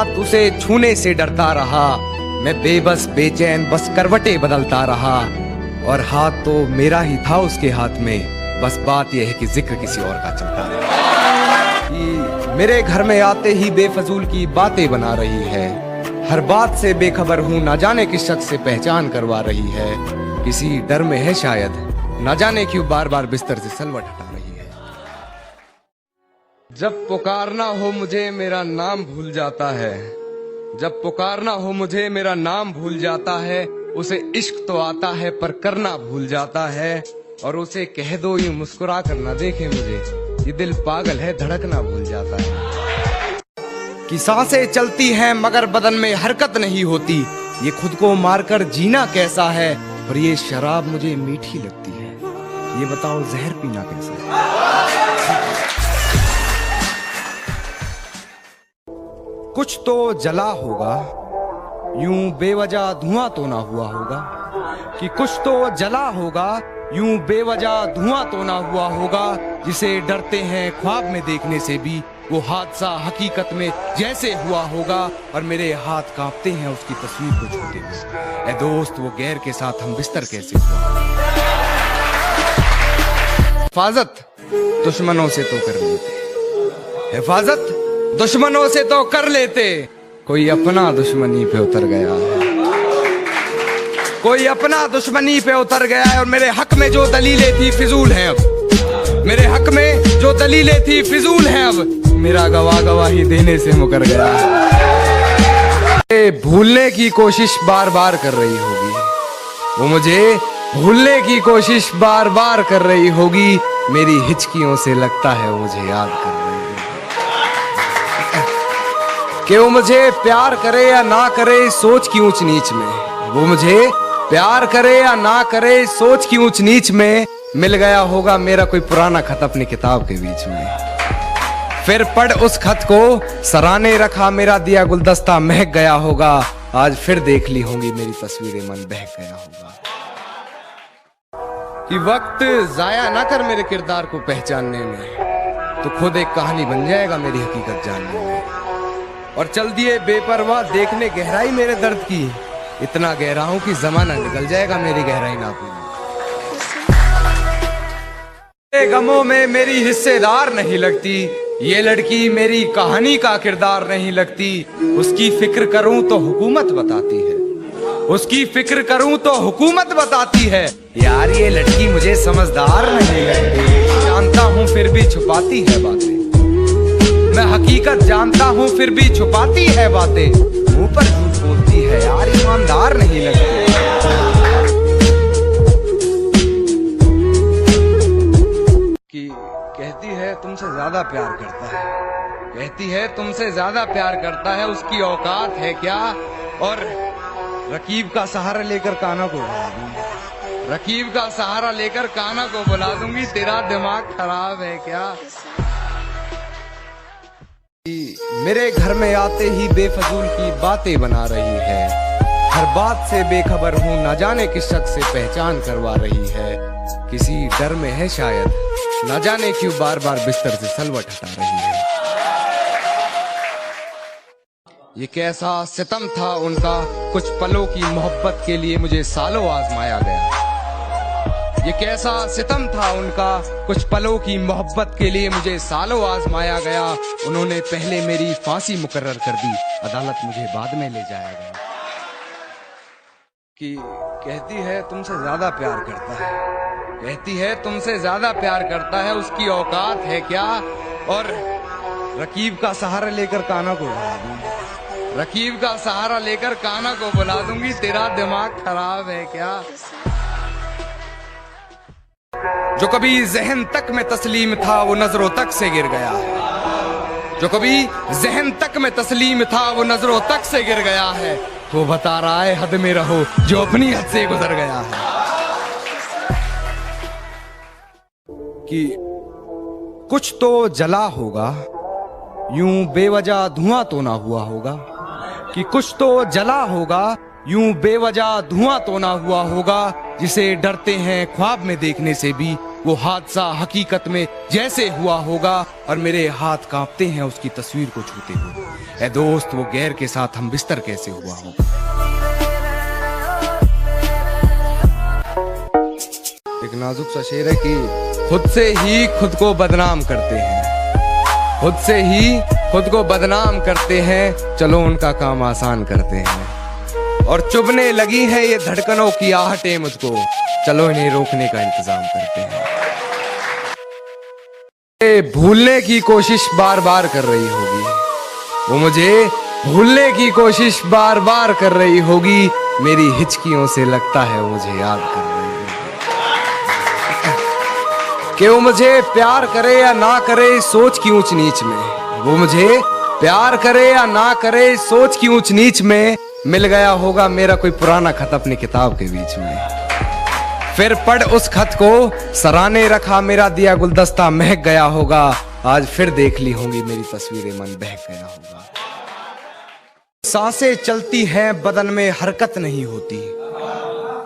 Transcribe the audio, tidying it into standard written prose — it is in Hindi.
हाथ उसे छूने से डरता रहा। मैं बेबस बेचैन बस करवटें बदलता रहा, और हाथ तो मेरा ही था उसके हाथ में, बस बात यह है कि जिक्र किसी और का चलता रहा। कि मेरे घर में आते ही बेफजूल की बातें बना रही है, हर बात से बेखबर हूँ, ना जाने किस शख्स से पहचान करवा रही है। किसी डर में है शायद, ना जाने क्यों बार बार बिस्तर से सलवट हटा रही है। जब पुकारना हो मुझे मेरा नाम भूल जाता है, जब पुकारना हो मुझे मेरा नाम भूल जाता है। उसे इश्क तो आता है पर करना भूल जाता है, और उसे कह दो यूं मुस्कुरा कर ना देखे मुझे, ये दिल पागल है धड़कना भूल जाता है। कि सांसें चलती हैं मगर बदन में हरकत नहीं होती, ये खुद को मारकर जीना कैसा है, और ये शराब मुझे मीठी लगती है, ये बताओ जहर पीना कैसा है। कुछ तो जला होगा, यूं बेवजह धुआं तो ना हुआ होगा। कि कुछ तो जला होगा, यूं बेवजह धुआं तो ना हुआ होगा। जिसे डरते हैं ख्वाब में देखने से भी, वो हादसा हकीकत में जैसे हुआ होगा, और मेरे हाथ कांपते हैं उसकी तस्वीर को छूते हुए। ऐ दोस्त वो गैर के साथ हम बिस्तर कैसे हुआ। हिफाजत दुश्मनों से तो कर लेते, हिफाजत दुश्मनों से तो कर लेते, कोई अपना दुश्मनी पे उतर गया है, कोई अपना दुश्मनी पे उतर गया है। और मेरे हक में जो दलीलें थी फिजूल हैं अब, मेरे हक में जो दलीलें थी फिजूल हैं अब, मेरा गवाही देने से मुकर गया है। भूलने की कोशिश बार बार कर रही होगी, वो मुझे भूलने की कोशिश बार बार कर रही होगी। मेरी हिचकियों से लगता है वो मुझे याद कर रही होगी। कि वो मुझे प्यार करे या ना करे सोच की ऊंच नीच में, वो मुझे प्यार करे या ना करे सोच की ऊंच नीच में, मिल गया होगा मेरा कोई पुराना खत अपनी किताब के बीच में। फिर पढ़ उस खत को सराहने रखा मेरा दिया गुलदस्ता महक गया होगा। आज फिर देख ली होंगी मेरी तस्वीरें, मन बहक गया होगा। कि वक्त जाया ना कर मेरे किरदार को पहचानने में, तो खुद एक कहानी बन जाएगा मेरी हकीकत जानने में। और चल दिए बेपरवाह देखने गहराई मेरे दर्द की, इतना गहरा हूं कि जमाना निकल जाएगा मेरी गहराई नापने। गमों में मेरी हिस्सेदार नहीं लगती, ये लड़की मेरी कहानी का किरदार नहीं लगती। उसकी फिक्र करूं तो हुकूमत बताती है, उसकी फिक्र करूं तो हुकूमत बताती है। यार ये लड़की मुझे समझदार नहीं लगती, जानता हूं फिर भी छुपाती है बातें, मैं हकीकत जानता हूं फिर भी छुपाती है बातें। मुंह पर झूठ बोलती है यार, ईमानदार नहीं लगती। कि कहती है तुमसे ज्यादा प्यार करता है, कहती है तुमसे ज्यादा प्यार करता है, उसकी औकात है क्या। और रकीब का सहारा लेकर काना को बुला दूंगी, रकीब का सहारा लेकर काना को बुला दूंगी, तेरा दिमाग खराब है क्या। मेरे घर में आते ही बेफजूल की बातें बना रही है, हर बात से बेखबर हूँ, ना जाने किस शख्स से पहचान करवा रही है। किसी डर में है शायद, ना जाने क्यों बार बार बिस्तर से सलवट हटा रही है। ये कैसा सितम था उनका, कुछ पलों की मोहब्बत के लिए मुझे सालों आजमाया गया। ये कैसा सितम था उनका, कुछ पलों की मोहब्बत के लिए मुझे सालों आजमाया गया। उन्होंने पहले मेरी फांसी मुकर्रर कर दी, अदालत मुझे बाद में ले जाया गया। कि कहती है तुमसे ज्यादा प्यार करता है, कहती है तुमसे ज्यादा प्यार करता है, उसकी औकात है क्या। और रकीब का सहारा लेकर काना को बुला दूंगी, रकीब का सहारा लेकर काना को बुला दूंगी, तेरा दिमाग खराब है क्या। जो कभी जहन तक में तस्लीम था वो नजरों तक से गिर गया है, जो कभी जहन तक में तस्लीम था वो नजरों तक से गिर गया है। वो बता रहा है हद में रहो जो अपनी हद से गुजर गया है। कि कुछ तो जला होगा, यूं बेवजह धुआं तो ना हुआ होगा। कि कुछ तो जला होगा, यूं बेवजह धुआं तो ना हुआ होगा। जिसे डरते हैं ख्वाब में देखने से भी, वो हादसा हकीकत में जैसे हुआ होगा और मेरे हाथ कांपते हैं उसकी तस्वीर को छूते हुए। ए दोस्त, वो गैर के साथ हम बिस्तर कैसे हुआ होगा। एक नाजुक सा शेर है कि खुद से ही खुद को बदनाम करते हैं, खुद से ही खुद को बदनाम करते हैं, चलो उनका काम आसान करते हैं। और चुभने लगी है ये धड़कनों की आहटें मुझको, चलो इन्हें रोकने का इंतजाम करते हैं। भूलने की कोशिश बार बार कर रही होगी, वो मुझे भूलने की कोशिश बार बार कर रही होगी, मेरी हिचकियों से लगता है वो मुझे याद कर रही होगी। कि वो मुझे प्यार करे या ना करे सोच की ऊंच नीच में, वो मुझे प्यार करे या ना करे सोच की ऊंच नीच में, मिल गया होगा मेरा कोई पुराना खत अपनी किताब के बीच में। फिर पढ़ उस खत को सराहने रखा मेरा दिया गुलदस्ता महक गया होगा, आज फिर देख ली होंगी मेरी तस्वीरें मन बहक गया होगा। सांसें चलती हैं बदन में हरकत नहीं होती,